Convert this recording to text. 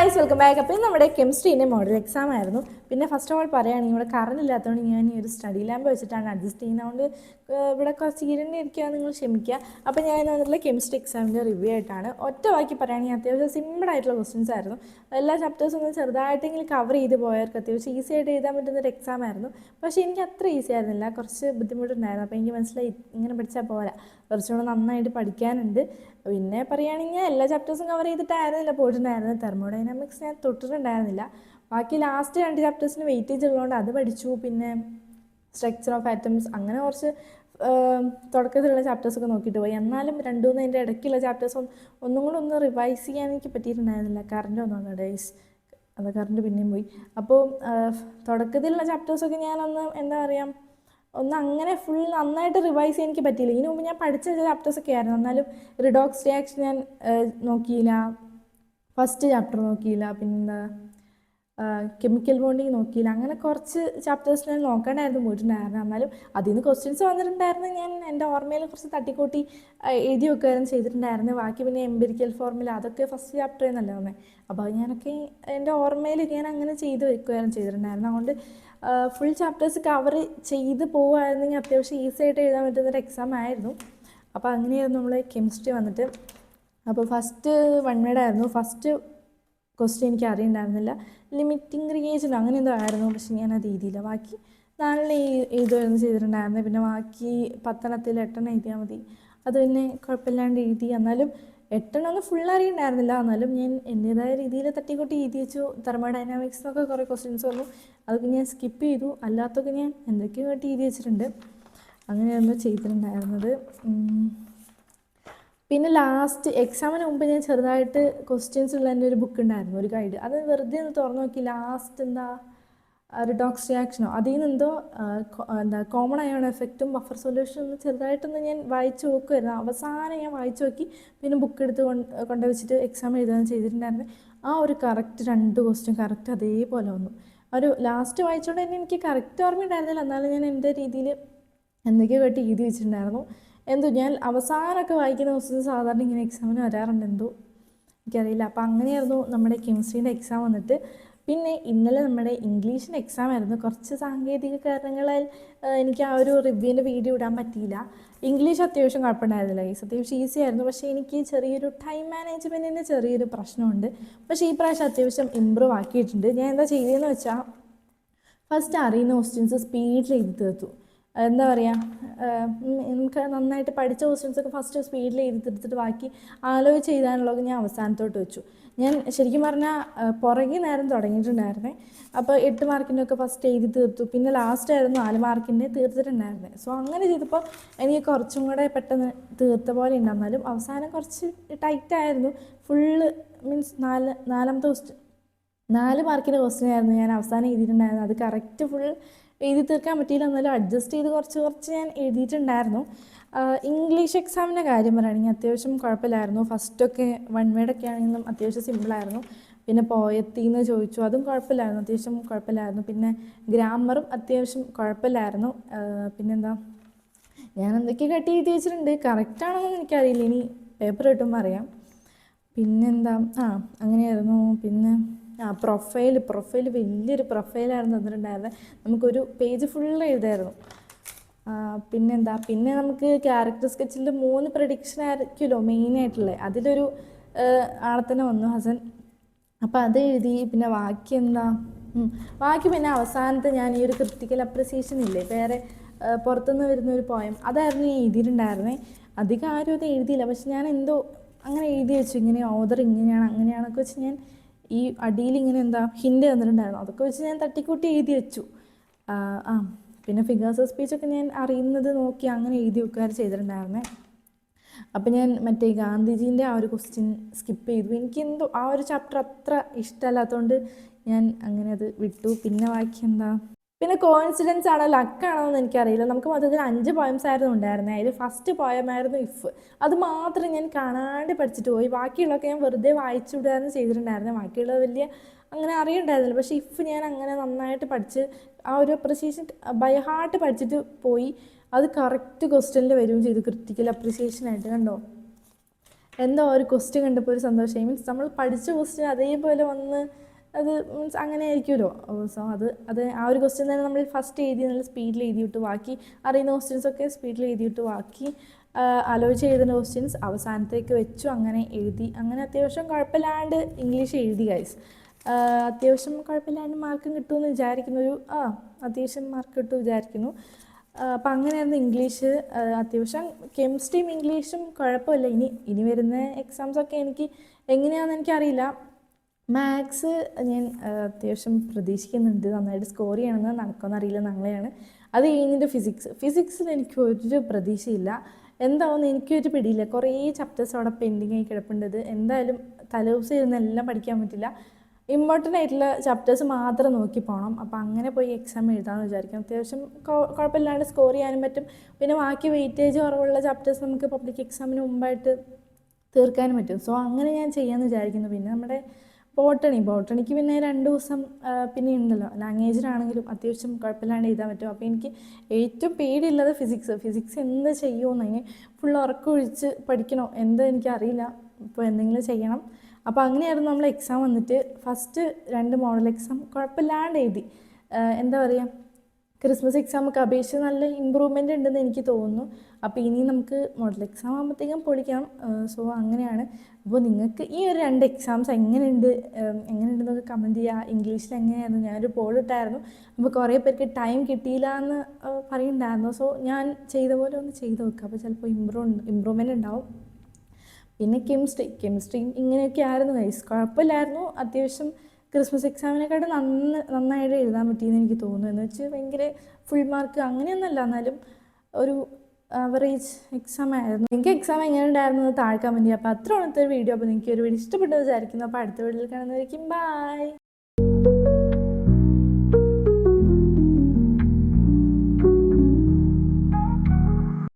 Guys welcome back. അപ്പോൾ നമ്മുടെ കെമിസ്ട്രീൻ്റെ model exam ആയിരുന്നു. പിന്നെ ഫസ്റ്റ് ഓഫ് ഓൾ പറയുകയാണെങ്കിൽ ഇവിടെ കറണ്ട് ഇല്ലാത്തതുകൊണ്ട് ഞാൻ ഈ ഒരു സ്റ്റഡി ലാമ്പ് വെച്ചിട്ടാണ് അഡ്ജസ്റ്റ് ചെയ്യുന്നതുകൊണ്ട് ഇവിടെ കുറച്ച് ഇരുന്നിരിക്കുക, നിങ്ങൾ ക്ഷമിക്കുക. അപ്പോൾ ഞാൻ വന്നിട്ടുള്ള കെമിസ്ട്രി എക്സാമിൻ്റെ റിവ്യൂ ആയിട്ടാണ്. ഒറ്റ വാക്കി പറയുകയാണെങ്കിൽ അത്യാവശ്യം സിമ്പിളായിട്ടുള്ള ക്വസ്റ്റ്യൻസ് ആയിരുന്നു. എല്ലാ ചാപ്റ്റേഴ്സും ഒന്ന് ചെറുതായിട്ടെങ്കിലും കവർ ചെയ്ത് പോയവർക്ക് അത്യാവശ്യം ഈസി ആയിട്ട് എഴുതാൻ പറ്റുന്നൊരു എക്സാം ആയിരുന്നു. പക്ഷേ എനിക്ക് അത്ര ഈസി ആയിരുന്നില്ല, കുറച്ച് ബുദ്ധിമുട്ടുണ്ടായിരുന്നു. അപ്പോൾ എനിക്ക് മനസ്സിലായി ഇങ്ങനെ പഠിച്ചാൽ പോരാ, കുറച്ചുകൂടെ നന്നായിട്ട് പഠിക്കാനുണ്ട്. പിന്നെ പറയുകയാണെങ്കിൽ എല്ലാ ചാപ്റ്റേഴ്സും കവർ ചെയ്തിട്ടായിരുന്നില്ല പോയിട്ടുണ്ടായിരുന്നത്. തെർമോഡൈനാമിക്സ് ഞാൻ തൊട്ടിട്ടുണ്ടായിരുന്നില്ല. ബാക്കി ലാസ്റ്റ് 2 ചാപ്റ്റേഴ്സിന് വെയിറ്റേജ് ഉള്ളതുകൊണ്ട് അത് പഠിച്ചു. പിന്നെ സ്ട്രക്ചർ ഓഫ് ആറ്റംസ് അങ്ങനെ കുറച്ച് തുടക്കത്തിലുള്ള ചാപ്റ്റേഴ്സൊക്കെ നോക്കിയിട്ട് പോയി. എന്നാലും 2-3 അതിൻ്റെ ഇടയ്ക്കുള്ള ചാപ്റ്റേഴ്സ് ഒന്നും കൂടെ ഒന്ന് റിവൈസ് ചെയ്യാൻ എനിക്ക് പറ്റിയിട്ടുണ്ടായിരുന്നില്ല. കറണ്ട് വന്നു ഡേയ്സ്, അത് കറണ്ട് പിന്നെയും പോയി. അപ്പോൾ തുടക്കത്തിലുള്ള ചാപ്റ്റേഴ്സൊക്കെ ഞാനൊന്ന് എന്താ പറയുക, ഒന്ന് അങ്ങനെ ഫുൾ നന്നായിട്ട് റിവൈസ് ചെയ്യാൻ എനിക്ക് പറ്റിയില്ല. ഇതിനു മുമ്പ് ഞാൻ പഠിച്ച ചാപ്റ്റേഴ്സൊക്കെ ആയിരുന്നു. എന്നാലും റിഡോക്സ് റിയാക്ഷൻ ഞാൻ നോക്കിയില്ല, ഫസ്റ്റ് ചാപ്റ്റർ നോക്കിയില്ല, പിന്നെ കെമിക്കൽ ബോണ്ടിങ് നോക്കിയില്ല. അങ്ങനെ കുറച്ച് ചാപ്റ്റേഴ്സ് ഞാൻ നോക്കാനായിരുന്നു പോയിട്ടുണ്ടായിരുന്നു. എന്നാലും അതിൽ നിന്ന് ക്വസ്റ്റ്യൻസ് വന്നിട്ടുണ്ടായിരുന്നു. ഞാൻ എൻ്റെ ഓർമ്മയിൽ കുറച്ച് തട്ടിക്കൂട്ടി എഴുതി വെക്കുകയായിരുന്നു ചെയ്തിട്ടുണ്ടായിരുന്നു. ബാക്കി പിന്നെ എംപിരിക്കൽ ഫോർമുല അതൊക്കെ ഫസ്റ്റ് ചാപ്റ്ററിൽ നിന്നല്ലേ വന്നത്. അപ്പോൾ അത് ഞാനൊക്കെ എൻ്റെ ഓർമ്മയിൽ ഞാൻ അങ്ങനെ ചെയ്ത് വെക്കുകയായിരുന്നു ചെയ്തിട്ടുണ്ടായിരുന്നു. അതുകൊണ്ട് ഫുൾ ചാപ്റ്റേഴ്സ് കവർ ചെയ്ത് പോവുകയായിരുന്നെങ്കിൽ അത്യാവശ്യം ഈസി ആയിട്ട് എഴുതാൻ പറ്റുന്നൊരു എക്സാം ആയിരുന്നു. അപ്പോൾ അങ്ങനെയായിരുന്നു നമ്മൾ കെമിസ്ട്രി വന്നിട്ട്. അപ്പോൾ ഫസ്റ്റ് 1 വേർഡ് ആയിരുന്നു. ഫസ്റ്റ് ക്വസ്റ്റ്യൻ എനിക്ക് അറിയണ്ടായിരുന്നില്ല, ലിമിറ്റിംഗ് റിയേജൻ അങ്ങനെ എന്തോ ആയിരുന്നു. പക്ഷെ ഞാനത് എഴുതിയില്ല. ബാക്കി 4 എഴുതുമായിരുന്നു ചെയ്തിട്ടുണ്ടായിരുന്നു. പിന്നെ ബാക്കി 10 8 എഴുതിയാൽ മതി. അത് പിന്നെ കുഴപ്പമില്ലാണ്ട് എഴുതി. എന്നാലും 8 ഫുൾ അറിയണ്ടായിരുന്നില്ല. എന്നാലും ഞാൻ എൻ്റേതായ രീതിയിൽ തട്ടിക്കൂട്ടി എഴുതി വെച്ചു. തെർമോഡൈനാമിക്സിനൊക്കെ കുറേ ക്വസ്റ്റ്യൻസ് വന്നു, അതൊക്കെ ഞാൻ സ്കിപ്പ് ചെയ്തു. അല്ലാത്തൊക്കെ ഞാൻ എന്തൊക്കെയോ ആയിട്ട് എഴുതി വെച്ചിട്ടുണ്ട്. അങ്ങനെയായിരുന്നു ചെയ്തിട്ടുണ്ടായിരുന്നത്. പിന്നെ ലാസ്റ്റ് എക്സാമിന് മുമ്പ് ഞാൻ ചെറുതായിട്ട് ക്വസ്റ്റ്യൻസ് ഉള്ള എൻ്റെ ഒരു ബുക്ക് ഉണ്ടായിരുന്നു, ഒരു ഗൈഡ്. അത് വെറുതെ ഒന്ന് തുറന്നു നോക്കി. ലാസ്റ്റ് എന്താ റിഡോക്സ് റിയാക്ഷനോ അതിൽ നിന്ന് എന്തോ എന്താ കോമൺ അയോൺ എഫക്റ്റും ബഫർ സൊല്യൂഷനും ഒന്ന് ചെറുതായിട്ടൊന്ന് ഞാൻ വായിച്ച് നോക്കുമായിരുന്നു. അവസാനം ഞാൻ വായിച്ച് നോക്കി. പിന്നെ ബുക്ക് എടുത്ത് കൊണ്ട് വെച്ചിട്ട് എക്സാം എഴുതാൻ ചെയ്തിട്ടുണ്ടായിരുന്നു. ആ ഒരു കറക്റ്റ് 2 ക്വസ്റ്റ്യൻ കറക്റ്റ് അതേപോലെ വന്നു. ഒരു ലാസ്റ്റ് വായിച്ചുകൊണ്ട് തന്നെ എനിക്ക് കറക്റ്റ് ഓർമ്മയുണ്ടായിരുന്നില്ല. എന്നാലും ഞാൻ എൻ്റെ രീതിയിൽ എന്തൊക്കെയോ കേട്ട് എഴുതി വെച്ചിട്ടുണ്ടായിരുന്നു. എന്തോ ഞാൻ അവസാനമൊക്കെ വായിക്കുന്ന ക്വസ്റ്റ്യൻസ് സാധാരണ ഇങ്ങനെ എക്സാമിന് വരാറുണ്ട്, എന്തോ എനിക്കറിയില്ല. അപ്പോൾ അങ്ങനെയായിരുന്നു നമ്മുടെ കെമിസ്ട്രീൻ്റെ എക്സാം വന്നിട്ട്. പിന്നെ ഇന്നലെ നമ്മുടെ ഇംഗ്ലീഷിൻ്റെ എക്സാം ആയിരുന്നു. കുറച്ച് സാങ്കേതിക കാരണങ്ങളാൽ എനിക്ക് ആ ഒരു റിവ്യൂവിൻ്റെ വീഡിയോ ഇടാൻ പറ്റിയില്ല. ഇംഗ്ലീഷ് അത്യാവശ്യം കുഴപ്പമുണ്ടായിരുന്നില്ല, അത്യാവശ്യം ഈസി ആയിരുന്നു. പക്ഷേ എനിക്ക് ചെറിയൊരു ടൈം മാനേജ്മെൻറ്റിൻ്റെ ചെറിയൊരു പ്രശ്നമുണ്ട്. പക്ഷേ ഈ പ്രാവശ്യം അത്യാവശ്യം ഇമ്പ്രൂവ് ആക്കിയിട്ടുണ്ട്. ഞാൻ എന്താ ചെയ്തതെന്ന് വെച്ചാൽ ഫസ്റ്റ് അറിയുന്ന ക്വസ്റ്റ്യൻസ് സ്പീഡിൽ എഴുതി തീർത്തു. എന്താ പറയുക, നമുക്ക് നന്നായിട്ട് പഠിച്ച ക്വസ്റ്റ്യൻസൊക്കെ ഫസ്റ്റ് സ്പീഡിൽ എഴുതി തീർത്തിട്ട് ബാക്കി ആലോചിച്ച് എഴുതാനുള്ളത് ഞാൻ അവസാനത്തോട്ട് വെച്ചു. ഞാൻ ശരിക്കും പറഞ്ഞാൽ പുറകെ നേരം തുടങ്ങിയിട്ടുണ്ടായിരുന്നേ. അപ്പോൾ 8 മാർക്കിൻ്റെ ഒക്കെ ഫസ്റ്റ് എഴുതി തീർത്തു. പിന്നെ ലാസ്റ്റ് ആയിരുന്നു 4 മാർക്കിൻ്റെ തീർത്തിട്ടുണ്ടായിരുന്നത്. സോ അങ്ങനെ ചെയ്തപ്പോൾ എനിക്ക് കുറച്ചും കൂടെ പെട്ടെന്ന് തീർത്ത പോലെ ഉണ്ടായിരുന്നാലും അവസാനം കുറച്ച് ടൈറ്റായിരുന്നു. ഫുള്ള് മീൻസ് 4 ക്വസ്റ്റ്യൻ 4 മാർക്കിൻ്റെ ക്വസ്റ്റ്യൻ ആയിരുന്നു ഞാൻ അവസാനം എഴുതിയിട്ടുണ്ടായിരുന്നത്. അത് കറക്റ്റ് ഫുൾ എഴുതി തീർക്കാൻ പറ്റിയില്ല, എന്നാലും അഡ്ജസ്റ്റ് ചെയ്ത് കുറച്ച് ഞാൻ എഴുതിയിട്ടുണ്ടായിരുന്നു. ഇംഗ്ലീഷ് എക്സാമിൻ്റെ കാര്യം പറയുകയാണെങ്കിൽ അത്യാവശ്യം കുഴപ്പമില്ലായിരുന്നു. ഫസ്റ്റൊക്കെ 1 വേർഡൊക്കെ ആണെങ്കിലും അത്യാവശ്യം സിമ്പിളായിരുന്നു. പിന്നെ പോയത്തിന്ന് ചോദിച്ചു, അതും കുഴപ്പമില്ലായിരുന്നു, അത്യാവശ്യം കുഴപ്പമില്ലായിരുന്നു. പിന്നെ ഗ്രാമറും അത്യാവശ്യം കുഴപ്പമില്ലായിരുന്നു. പിന്നെന്താ, ഞാൻ എന്തൊക്കെ കട്ടി എഴുതി വെച്ചിട്ടുണ്ട്, കറക്റ്റാണെന്നൊന്നും എനിക്കറിയില്ല, ഇനി പേപ്പർ കിട്ടുമ്പോൾ അറിയാം. പിന്നെന്താ, അങ്ങനെയായിരുന്നു. പിന്നെ പ്രൊഫൈൽ വലിയൊരു പ്രൊഫൈലായിരുന്നു തന്നിട്ടുണ്ടായിരുന്നത്. നമുക്കൊരു പേജ് ഫുള്ള് എഴുതായിരുന്നു. പിന്നെന്താ, പിന്നെ നമുക്ക് ക്യാരക്ടർ സ്കെച്ചിൽ 3 പ്രഡിക്ഷൻ ആയിരിക്കുമല്ലോ മെയിനായിട്ടുള്ളത്. അതിലൊരു ആളെ തന്നെ വന്നു, ഹസൻ. അപ്പോൾ അത് എഴുതി. പിന്നെ ബാക്കി പിന്നെ അവസാനത്തെ ഞാൻ ഈ ഒരു ക്രിട്ടിക്കൽ അപ്രിസിയേഷൻ ഇല്ലേ, വേറെ പുറത്തുനിന്ന് വരുന്നൊരു പോയം, അതായിരുന്നു ഞാൻ എഴുതിയിട്ടുണ്ടായിരുന്നത്. അധികം ആരും അത് എഴുതിയില്ല, പക്ഷെ ഞാൻ എന്തോ അങ്ങനെ എഴുതി വെച്ചു, ഇങ്ങനെ ഓദർ ഇങ്ങനെയാണ് അങ്ങനെയാണൊക്കെ വെച്ച് ഞാൻ ഈ അടിയിൽ ഇങ്ങനെ എന്താ ഹിൻഡ് തന്നിട്ടുണ്ടായിരുന്നു, അതൊക്കെ വെച്ച് ഞാൻ തട്ടിക്കൂട്ടി എഴുതി വെച്ചു. പിന്നെ ഫിഗേഴ്സ് ഓഫ് സ്പീച്ചൊക്കെ ഞാൻ അറിയുന്നത് നോക്കി അങ്ങനെ എഴുതി വെക്കുകയാണ് ചെയ്തിട്ടുണ്ടായിരുന്നത്. അപ്പം ഞാൻ മറ്റേ ഗാന്ധിജീൻ്റെ ആ ഒരു ക്വസ്റ്റ്യൻ സ്കിപ്പ് ചെയ്തു. എനിക്കെന്തോ ആ ഒരു ചാപ്റ്റർ അത്ര ഇഷ്ടമല്ലാത്തതുകൊണ്ട് ഞാൻ അങ്ങനെ അത് വിട്ടു. പിന്നെ ബാക്കി എന്താ, പിന്നെ കോയിൻസിഡൻസ് ആണോ ലക്കാണോ എന്ന് എനിക്കറിയില്ല. നമുക്ക് മൊത്തത്തിൽ 5 പോയംസ് ആയിരുന്നു ഉണ്ടായിരുന്നത്. അതിൽ ഫസ്റ്റ് പോയമായിരുന്നു ഇഫ്. അത് മാത്രം ഞാൻ കാണാണ്ട് പഠിച്ചിട്ട് പോയി. ബാക്കിയുള്ളതൊക്കെ ഞാൻ വെറുതെ വായിച്ചു വിടുകയായിരുന്നു ചെയ്തിട്ടുണ്ടായിരുന്നത്. ബാക്കിയുള്ളത് വലിയ അങ്ങനെ അറിയണ്ടായിരുന്നില്ല. പക്ഷേ ഇഫ് ഞാൻ അങ്ങനെ നന്നായിട്ട് പഠിച്ച് ആ ഒരു അപ്രിസിയേഷൻ ബൈ ഹാർട്ട് പഠിച്ചിട്ട് പോയി. അത് കറക്റ്റ് ക്വസ്റ്റ്യനിൽ വരികയും ചെയ്തു, ക്രിട്ടിക്കൽ അപ്രിസിയേഷനായിട്ട്. കണ്ടോ, എന്തോ ഒരു ക്വസ്റ്റ്യൻ കണ്ടപ്പോൾ ഒരു സന്തോഷം, മീൻസ് നമ്മൾ പഠിച്ച ക്വസ്റ്റ്യൻ അതേപോലെ വന്ന് അത് മീൻസ് അങ്ങനെ ആയിരിക്കുമല്ലോ. സോ അത് ആ ഒരു ക്വസ്റ്റ്യൻ തന്നെ നമ്മൾ ഫസ്റ്റ് എഴുതി നല്ല സ്പീഡിൽ എഴുതിയിട്ട് ബാക്കി അറിയുന്ന ക്വസ്റ്റ്യൻസൊക്കെ സ്പീഡിൽ എഴുതിയിട്ട് ബാക്കി ആലോചിച്ച് എഴുതുന്ന ക്വസ്റ്റ്യൻസ് അവസാനത്തേക്ക് വെച്ചു. അങ്ങനെ എഴുതി, അങ്ങനെ അത്യാവശ്യം കുഴപ്പമില്ലാണ്ട് ഇംഗ്ലീഷ് എഴുതി ഗൈസ്. അത്യാവശ്യം കുഴപ്പമില്ലാണ്ട് മാർക്കും കിട്ടുമെന്ന് വിചാരിക്കുന്നു. അത്യാവശ്യം മാർക്ക് കിട്ടും വിചാരിക്കുന്നു. അപ്പം അങ്ങനെയായിരുന്നു ഇംഗ്ലീഷ്. അത്യാവശ്യം കെമിസ്ട്രിയും ഇംഗ്ലീഷും കുഴപ്പമില്ല. ഇനി വരുന്ന എക്സാംസൊക്കെ എനിക്ക് എങ്ങനെയാണെന്ന് എനിക്കറിയില്ല. മാത്സ് ഞാൻ അത്യാവശ്യം പ്രതീക്ഷിക്കുന്നുണ്ട്, നന്നായിട്ട് സ്കോർ ചെയ്യണമെന്ന്. നടക്കുമെന്നറിയില്ല, നാളെയാണ്. അത് കഴിഞ്ഞിട്ട് ഫിസിക്സിൽ എനിക്ക് ഒരു പ്രതീക്ഷയില്ല. എന്താവുമെന്ന് എനിക്കൊരു പിടിയില്ല. കുറേ ചാപ്റ്റേഴ്സ് അവിടെ പെൻഡിങ് ആയി കിടപ്പുണ്ടത്. എന്തായാലും തലേദിവസം ഇരുന്ന് എല്ലാം പഠിക്കാൻ പറ്റില്ല. ഇമ്പോർട്ടൻ്റ് ആയിട്ടുള്ള ചാപ്റ്റേഴ്സ് മാത്രം നോക്കി പോകണം. അപ്പോൾ അങ്ങനെ പോയി എക്സാം എഴുതാമെന്ന് വിചാരിക്കും. അത്യാവശ്യം കുഴപ്പമില്ലാണ്ട് സ്കോർ ചെയ്യാനും പറ്റും. പിന്നെ ബാക്കി വെയിറ്റേജ് കുറവുള്ള ചാപ്റ്റേഴ്സ് നമുക്ക് പബ്ലിക് എക്സാമിന് മുമ്പായിട്ട് തീർക്കാനും പറ്റും. സോ അങ്ങനെ ഞാൻ ചെയ്യാമെന്ന് വിചാരിക്കുന്നു. പിന്നെ നമ്മുടെ ബോട്ടണിക്ക് പിന്നെ 2 ദിവസം പിന്നെ ഉണ്ടല്ലോ. ലാംഗ്വേജിനാണെങ്കിലും അത്യാവശ്യം കുഴപ്പമില്ലാണ്ട് എഴുതാൻ പറ്റും. അപ്പോൾ എനിക്ക് ഏറ്റവും പേടിയുള്ളത് ഫിസിക്സ് എന്ത് ചെയ്യുമെന്ന്. അതിന് ഫുൾ ഉറക്കമൊഴിച്ച് പഠിക്കണോ എന്തോ എനിക്കറിയില്ല. ഇപ്പോൾ എന്തെങ്കിലും ചെയ്യണം. അപ്പോൾ അങ്ങനെയായിരുന്നു നമ്മൾ എക്സാം വന്നിട്ട്. ഫസ്റ്റ് 2 മോഡൽ എക്സാം കുഴപ്പമില്ലാണ്ട് എഴുതി. എന്താ പറയുക, ക്രിസ്മസ് എക്സാമൊക്കെ അപേക്ഷിച്ച് നല്ല ഇമ്പ്രൂവ്മെൻ്റ് ഉണ്ടെന്ന് എനിക്ക് തോന്നുന്നു. അപ്പോൾ ഇനി നമുക്ക് മോഡൽ എക്സാം ആകുമ്പോഴത്തേക്കും പൊളിക്കണം. സോ അങ്ങനെയാണ്. അപ്പോൾ നിങ്ങൾക്ക് ഈ ഒരു 2 എക്സാംസ് എങ്ങനെയുണ്ടെന്നൊക്കെ കമൻറ്റ് ചെയ്യുക. ഇംഗ്ലീഷിൽ എങ്ങനെയായിരുന്നു, ഞാനൊരു പോൾ ഇട്ടായിരുന്നു. അപ്പോൾ കുറേ പേർക്ക് ടൈം കിട്ടിയില്ല എന്ന് പറയുന്നുണ്ടായിരുന്നു. സോ ഞാൻ ചെയ്ത പോലെ ഒന്ന് ചെയ്ത് നോക്കുക. അപ്പോൾ ചിലപ്പോൾ ഇമ്പ്രൂവ്മെൻ്റ് ഉണ്ടാവും. പിന്നെ കെമിസ്ട്രിയും ഇങ്ങനെയൊക്കെ ആയിരുന്നു ഗൈസ്. കുഴപ്പമില്ലായിരുന്നു. അത്യാവശ്യം ക്രിസ്മസ് എക്സാമിനെക്കാട്ടും നന്നായിട്ട് എഴുതാൻ പറ്റിയെന്ന് എനിക്ക് തോന്നുന്നു. എന്ന് വെച്ച് ഭയങ്കര ഫുൾ മാർക്ക് അങ്ങനെയൊന്നുമല്ല, എന്നാലും ഒരു ആവറേജ് എക്സാം ആയിരുന്നു. നിങ്ങൾക്ക് എക്സാം എങ്ങനെ ഉണ്ടായിരുന്നു താഴെ കമൻറ്റ് ചെയ്യുക. അപ്പോൾ അത്ര ഉണത്തൊരു വീഡിയോ. അപ്പോൾ നിങ്ങൾക്ക് ഒരു വീഡിയോ ഇഷ്ടപ്പെട്ടു വിചാരിക്കുന്നു. അപ്പോൾ അടുത്ത വീഡിയോയിൽ കാണുന്നതായിരിക്കും. ബൈ.